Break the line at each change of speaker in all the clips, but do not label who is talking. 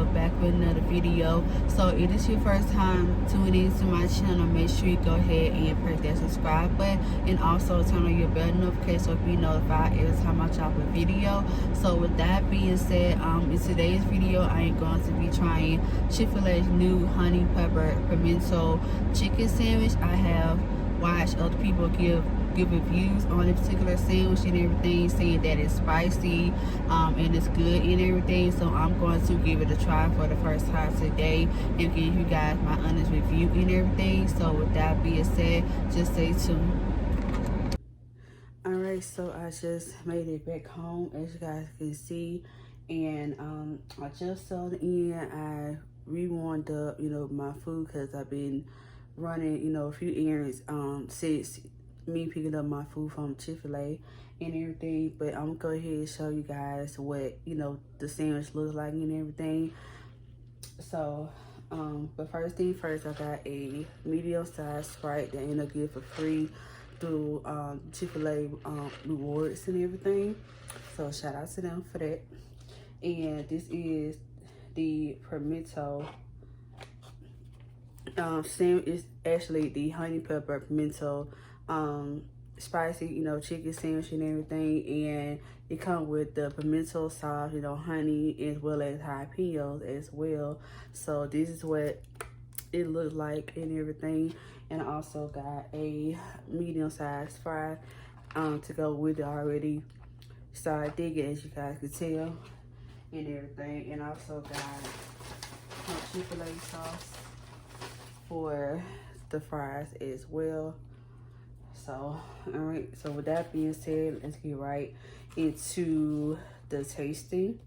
back with another video. So if this is your first time tuning into my channel, make sure you go ahead and press that subscribe button and also turn on your bell notification so you be notified every time I drop a video. So with that being said, in today's video I am going to be trying Chick-fil-A's new honey pepper pimento chicken sandwich. I have watched other people give reviews on this particular sandwich and everything, saying that it's spicy and it's good and everything. So I'm going to give it a try for the first time today and give you guys my honest review and everything. So with that being said, just stay tuned. Alright, so I just made it back home, as you guys can see, and I just sold in. I rewarmed up, my food, because I've been running, a few errands since me picking up my food from Chick-fil-A and everything. But I'm gonna go ahead and show you guys what the sandwich looks like and everything. So but first thing first, I got a medium-sized Sprite that I ended up getting for free through Chick-fil-A rewards and everything. So shout out to them for that. And this is the pimento sandwich. Is actually the honey pepper pimento spicy chicken sandwich and everything, and it comes with the pimento sauce, honey, as well as jalapenos as well. So this is what it looks like and everything. And I also got a medium-sized fry to go with it already. Started digging, as you guys can tell, and everything. And I also got Chick-fil-A sauce for the fries as well. So all right, so with that being said, let's get right into the tasting.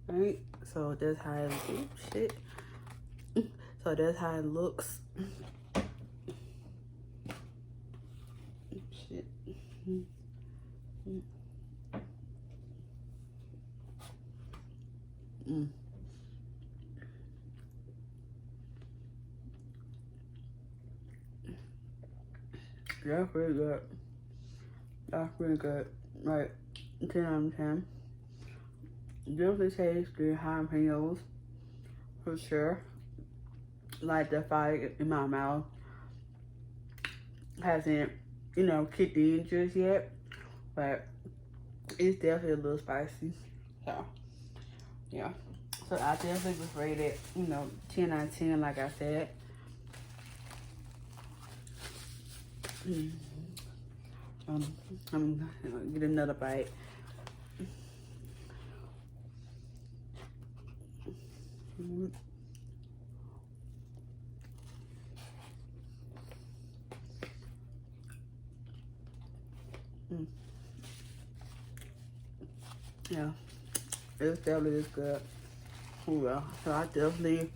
All right, so that's how it looks. So that's how it looks. Shit. That's pretty good. That's pretty good. Like 10 out of 10. Definitely taste the jalapenos for sure. Like the fire in my mouth hasn't, kicked in just yet, but it's definitely a little spicy. So yeah. So I definitely was rated, 10 out of 10, like I said. I'm gonna get another bite. Yeah, it's definitely good. Oh well, so I definitely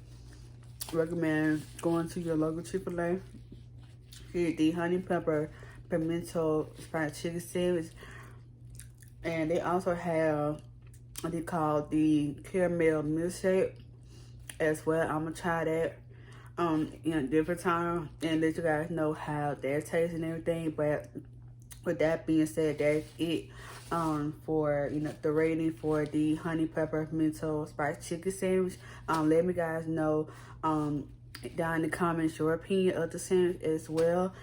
recommend going to your local Chick-fil-A. Get the honey pepper pimento fried chicken sandwich, and they also have what they call the caramel milkshake as well. I'm gonna try that in a different time and let you guys know how that tastes and everything. But with that being said, that's it for the rating for the honey pepper pimento spiced chicken sandwich. Let me guys know down in the comments your opinion of the sandwich as well.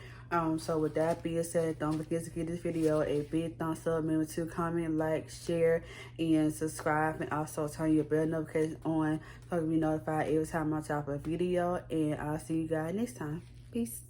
So with that being said, don't forget to give this video a big thumbs up. Remember to comment, like, share, and subscribe, and also turn your bell notification on so you can be notified every time I drop a video. And I'll see you guys next time. Peace.